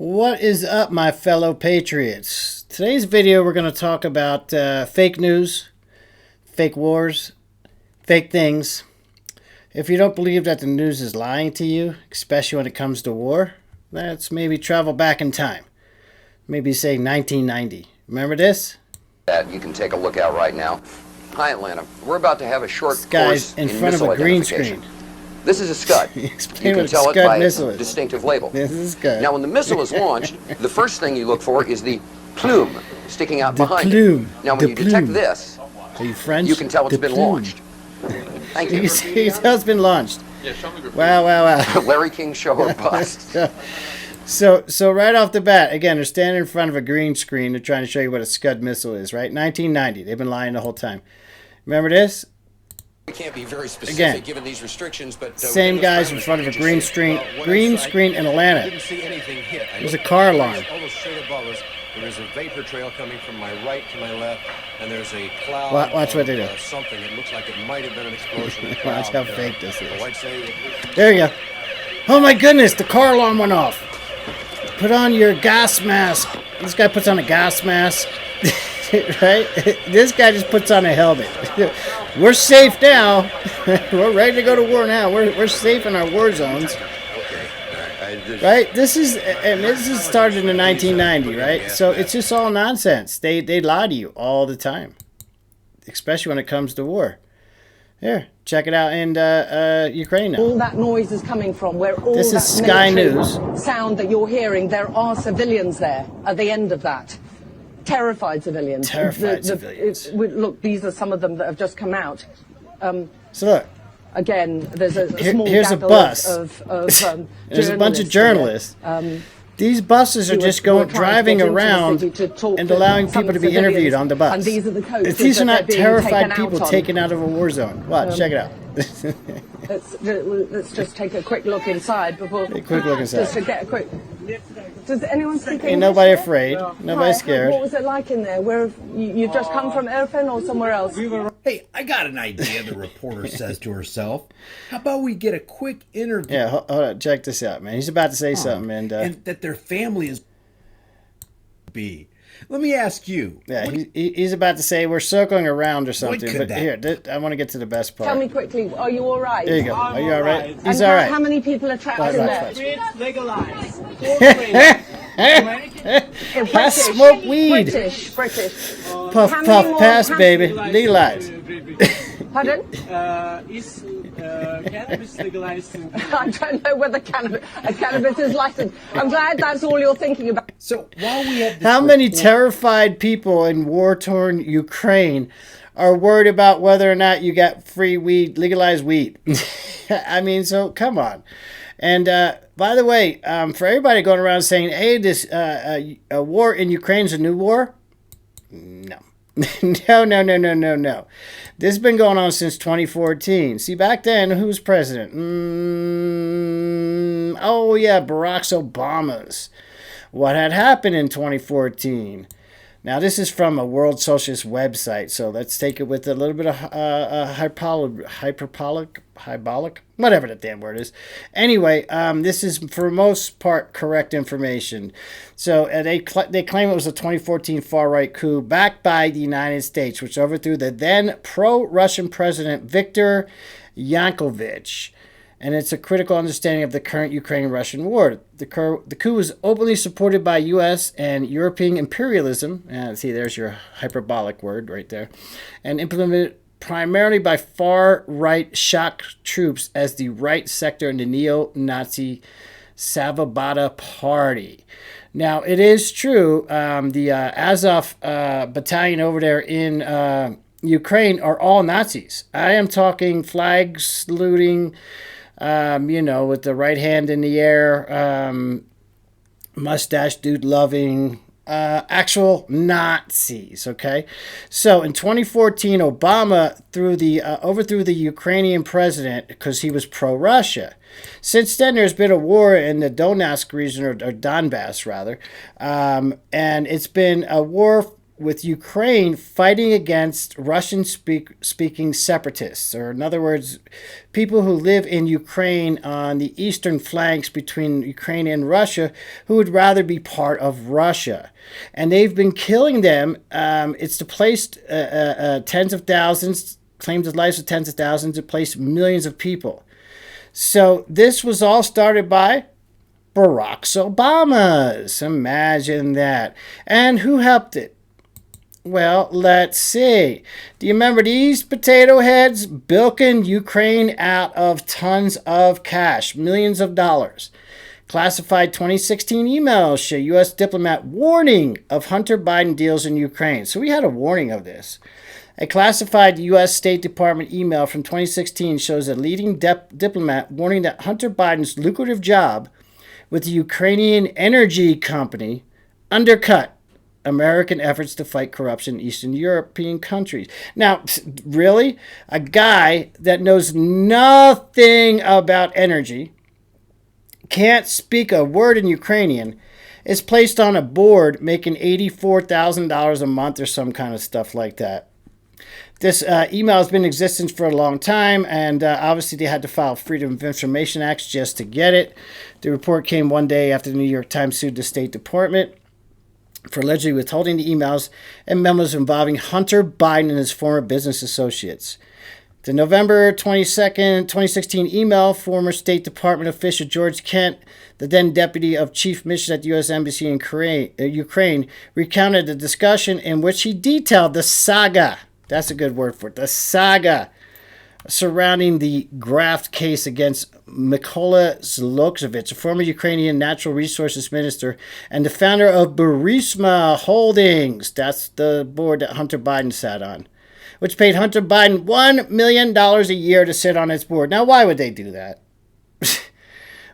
What is up, my fellow patriots? Today's video we're going to talk about fake news, fake wars, fake things. If you don't believe that the news is lying to you, especially when it comes to war, let's maybe travel back in time. Maybe say 1990. Remember this? That you can take a look at right now. Hi, Atlanta. We're about to have a short This guy's course in front of missile a green identification. screen. This is a Scud. Explain You what can a tell it Scud by its missile is. distinctive label. This is Scud. Now, when the missile is launched, the first thing you look for is the plume sticking out The behind plume. it. Now, when The you detect plume. this, Are you French? you can tell it's The been plume. launched. Thank You you. can tell it's been launched. Yeah, show me before. Wow. Larry King show or bust. So right off the bat, again, they're standing in front of a green screen. They're trying to show you what a Scud missile is, right? 1990. They've been lying the whole time. Remember this? We can't be very specific Again, given these restrictions, but same within guys the in front of a parameters, green just screen, what I green saw, screen in I Atlanta. didn't see anything hit. There's a car alarm. Almost straight above us. There is a vapor trail coming from my right to my left, and there's a cloud. Watch what they do. Something. It looks like it might have been an explosion. Watch how fake this is. I'd say There you go. Oh my goodness, the car alarm went off. Put on your gas mask. This guy puts on a gas mask. Right? This guy just puts on a helmet. We're safe now. We're ready to go to war now. We're safe in our war zones. Right? This is started in 1990, right? So it's just all nonsense. They lie to you all the time, especially when it comes to war. Here, check it out in Ukraine now. All that noise is coming from, where all This that is Sky military News. sound that you're hearing, there are civilians there at the end of that. Terrified civilians. Terrified civilians. Look, these are some of them that have just come out. So look, Again, there's a small here's a gaggle bus. of there's a bunch of journalists journalists. here. These buses are who just who are going, trying to driving get into the around city to talk and to allowing some people to be civilians. interviewed on the bus. And these are the coaches These are that not they're being terrified taken people out on. taken out of a war zone. Watch, check it out. Let's just take a quick look inside before. A quick look inside. Just to get a quick. Does anyone speak English? Ain't nobody afraid. Nobody Hi, scared. What was it like in there? Where you've just come from Irfin or somewhere else? Hey, I got an idea, the reporter says to herself. How about we get a quick interview? Yeah, hold on. Check this out, man. He's about to say something, and that their family is be. Let me ask you. yeah, he's about to say we're circling around or something. could But that here, I want to get to the best part. Tell me quickly. Are you all right? There you go. Are you all right? And He's all right. How many people are trapped Watch, in watch, there? watch. Legalized. I smoke weed. British. Puff, How many puff, more pass, have- baby. Legalize. Pardon? Is cannabis legalized? I don't know whether cannabis is licensed. I'm glad that's all you're thinking about. So while we have this How many report- terrified people in war-torn Ukraine are worried about whether or not you got free weed, legalized weed? I mean, so come on. And by the way, for everybody going around saying, hey, this a war in Ukraine is a new war, no. No. This has been going on since 2014. See, back then, who was president? Oh, yeah, Barack Obama's. What had happened in 2014? Now, this is from a World Socialist website, so let's take it with a little bit of hyperbolic, whatever that damn word is. Anyway, this is, for most part, correct information. So they claim it was a 2014 far-right coup backed by the United States, which overthrew the then pro-Russian president Viktor Yanukovych. And it's a critical understanding of the current Ukraine-Russian war. The coup was openly supported by U.S. and European imperialism. See, there's your hyperbolic word right there. And implemented primarily by far-right shock troops as the right sector in the neo-Nazi Savabata Party. Now, it is true, the Azov battalion over there in Ukraine are all Nazis. I am talking flag saluting, with the right hand in the air, mustache dude loving, actual Nazis, okay? So in 2014, Obama overthrew the Ukrainian president because he was pro-Russia. Since then, there's been a war in the Donetsk region, or Donbass, rather, and it's been a war with Ukraine fighting against Russian-speaking separatists, or in other words, people who live in Ukraine on the eastern flanks between Ukraine and Russia who would rather be part of Russia. And they've been killing them. It's displaced tens of thousands, claimed the lives of tens of thousands, it placed millions of people. So this was all started by Barack Obama's. Imagine that. And who helped it? Well, let's see. Do you remember these potato heads bilking Ukraine out of tons of cash, millions of dollars? Classified 2016 emails show U.S. diplomat warning of Hunter Biden deals in Ukraine. So we had a warning of this. A classified U.S. State Department email from 2016 shows a leading diplomat warning that Hunter Biden's lucrative job with the Ukrainian energy company undercut American efforts to fight corruption in Eastern European countries. Now, really? A guy that knows nothing about energy, can't speak a word in Ukrainian, is placed on a board making $84,000 a month or some kind of stuff like that. This email has been in existence for a long time, and obviously they had to file Freedom of Information Acts just to get it. The report came one day after the New York Times sued the State Department for allegedly withholding the emails and memos involving Hunter Biden and his former business associates. The November 22nd, 2016 email, former State Department official George Kent, the then deputy of chief mission at the U.S. Embassy in Ukraine, recounted the discussion in which he detailed the saga. That's a good word for it. The saga surrounding the graft case against Mykola Zlotchevich, a former Ukrainian natural resources minister and the founder of Burisma Holdings. That's the board that Hunter Biden sat on, which paid Hunter Biden $1 million a year to sit on its board. Now, why would they do that?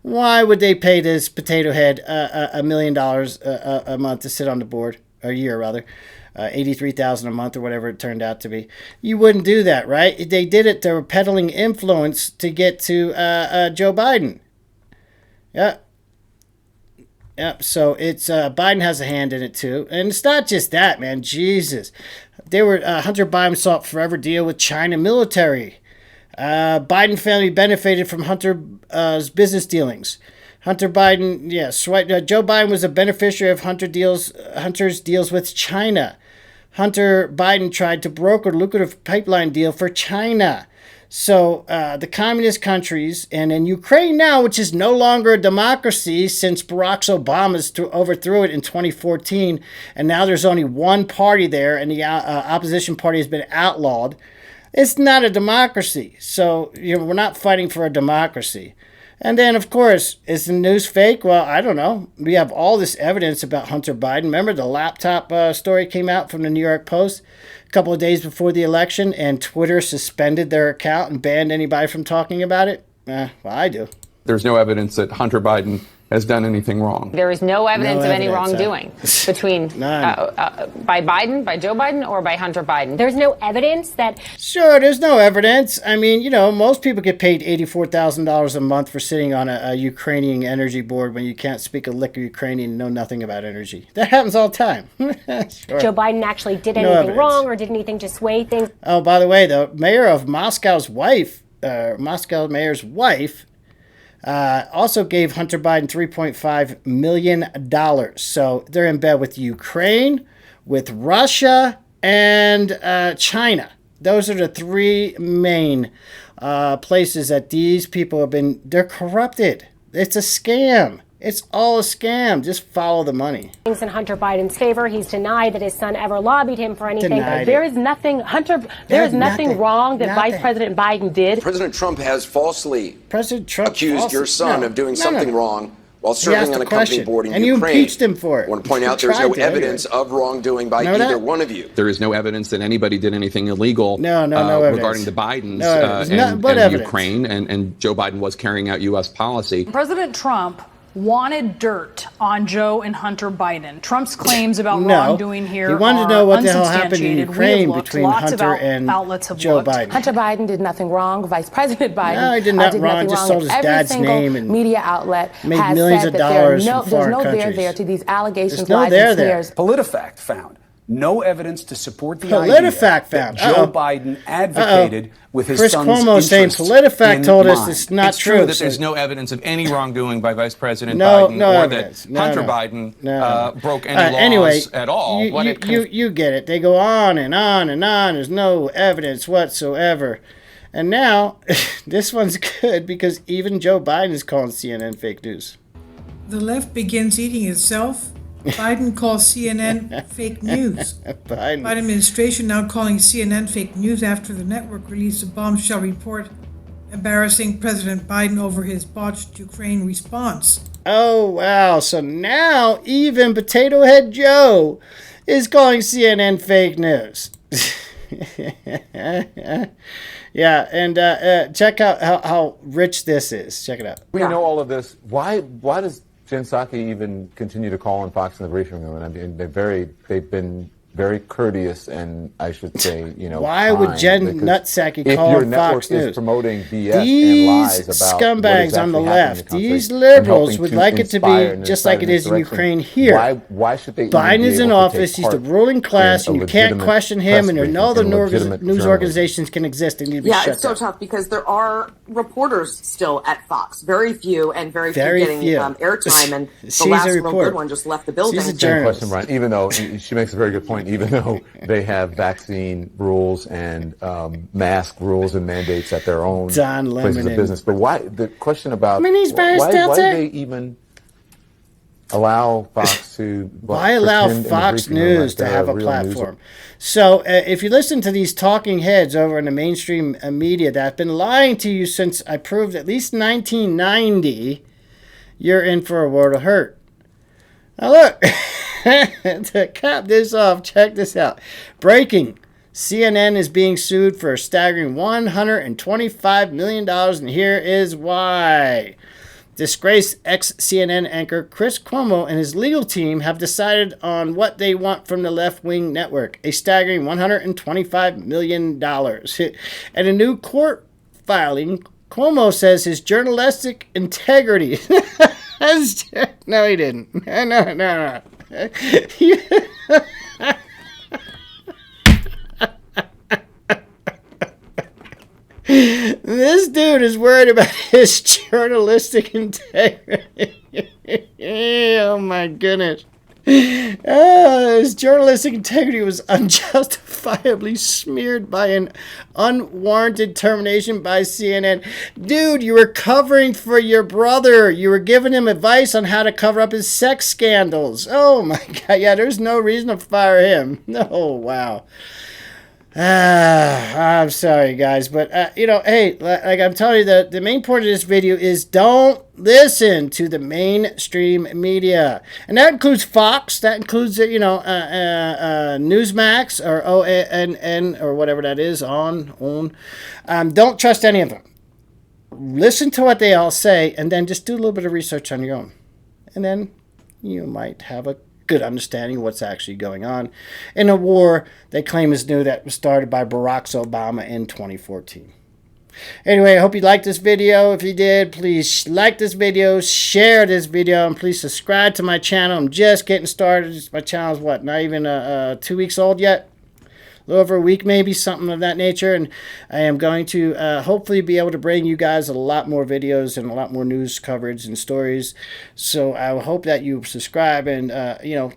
Why would they pay this potato head $1 million a month to sit on the board, or a year rather? $83,000 a month or whatever it turned out to be. You wouldn't do that, right? They did it. They were peddling influence to get to Joe Biden. Yeah. So it's Biden has a hand in it too. And it's not just that, man. Jesus. They were Hunter Biden sought forever deal with China military. Biden family benefited from Hunter's business dealings. Hunter Biden, yes, right. Joe Biden was a beneficiary of Hunter's deals with China. Hunter Biden tried to broker a lucrative pipeline deal for China. So the communist countries, and in Ukraine now, which is no longer a democracy since Barack Obama overthrew it in 2014, and now there's only one party there, and the opposition party has been outlawed. It's not a democracy. So we're not fighting for a democracy. And then, of course, is the news fake? Well, I don't know. We have all this evidence about Hunter Biden. Remember the laptop story came out from the New York Post a couple of days before the election, and Twitter suspended their account and banned anybody from talking about it? Well, I do. There's no evidence that Hunter Biden has done anything wrong. There is no evidence of any wrongdoing between by Biden, by Joe Biden, or by Hunter Biden. There's no evidence that... Sure, there's no evidence. I mean, most people get paid $84,000 a month for sitting on a Ukrainian energy board when you can't speak a lick of Ukrainian and know nothing about energy. That happens all the time. Sure. Joe Biden actually did anything wrong or did anything to sway things. Oh, by the way, the mayor of Moscow's mayor's wife, also gave Hunter Biden $3.5 million. So they're in bed with Ukraine, with Russia, and China. Those are the three main places that these people have been. They're corrupted. It's a scam. It's all a scam. Just follow the money. Things in Hunter Biden's favor. He's denied that his son ever lobbied him for anything. There is nothing, there is nothing wrong that Vice President Biden did. President Trump has falsely accused your son of doing something wrong while serving on a company board in Ukraine. And you impeached him for it. I want to point out there's no evidence of wrongdoing by either one of you. There is no evidence that anybody did anything illegal regarding the Bidens and Ukraine, and Joe Biden was carrying out U.S. policy. President Trump wanted dirt on Joe and Hunter Biden. Trump's claims about wrongdoing here he wanted to know what the hell happened in Ukraine between Hunter and Joe Biden. Hunter Biden did nothing wrong. Vice President Biden did nothing wrong. Just sold his dad's name and media outlet made has millions said of that dollars from there's foreign no countries. there to these allegations, There's no lies, there and there. smears. PolitiFact found no evidence to support the PolitiFact idea found. that Joe Biden advocated with his son's Cuomo saying PolitiFact told us it's not it's true. That there's no evidence of any wrongdoing by Vice President Biden or evidence. that Hunter Biden broke any laws at all. You get it. They go on and on and on. There's no evidence whatsoever. And now, this one's good because even Joe Biden is calling CNN fake news. The left begins eating itself. Biden calls CNN fake news. Biden administration now calling CNN fake news after the network released a bombshell report embarrassing President Biden over his botched Ukraine response. Oh, wow. So now even Potato Head Joe is calling CNN fake news. Yeah, and check out how rich this is. Check it out. We know all of this. Why does Jen Psaki even continue to call on Fox in the briefing room? And I mean, they've been very courteous and I should say, why would Jen Psaki call on Fox News? Is promoting BS these and lies about scumbags on the left, these liberals would like it to be just like it is in Ukraine here. Why should they? Biden is in office. He's the ruling class, and you can't question him. And no other news organizations can exist. They need to be shut down. It's so tough because there are reporters still at Fox, very few, and very few getting airtime. And the last real good one just left the building. She's a journalist. Question, Brian. Even though she makes a very good point. Even though they have vaccine rules and mask rules and mandates at their own places of business. But why, the question about why do they even allow Fox to... Why allow Fox News to have a platform? So if you listen to these talking heads over in the mainstream media that have been lying to you since I proved at least 1990, you're in for a world of hurt. Now look... To cap this off, check this out. Breaking. CNN is being sued for a staggering $125 million, and here is why. Disgraced ex-CNN anchor Chris Cuomo and his legal team have decided on what they want from the left-wing network, a staggering $125 million. And a new court filing, Cuomo says his journalistic integrity... No, he didn't. No. This dude is worried about his journalistic integrity. Oh my goodness. His journalistic integrity was unjustifiably smeared by an unwarranted termination by CNN. Dude, you were covering for your brother. You were giving him advice on how to cover up his sex scandals. Oh my God. Yeah, there's no reason to fire him. Oh, wow. I'm sorry, guys, but, hey, like I'm telling you, the main point of this video is don't listen to the mainstream media. And that includes Fox, that includes, Newsmax or ONN or whatever that is, on. Don't trust any of them. Listen to what they all say and then just do a little bit of research on your own. And then you might have a good understanding of what's actually going on in a war they claim is new that was started by Barack Obama in 2014. Anyway, I hope you liked this video. If you did, please like this video, share this video, and please subscribe to my channel. I'm just getting started. My channel's not even 2 weeks old yet. A little over a week, maybe, something of that nature. And I am going to hopefully be able to bring you guys a lot more videos and a lot more news coverage and stories. So I hope that you subscribe and,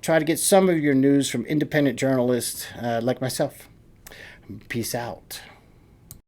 try to get some of your news from independent journalists like myself. Peace out.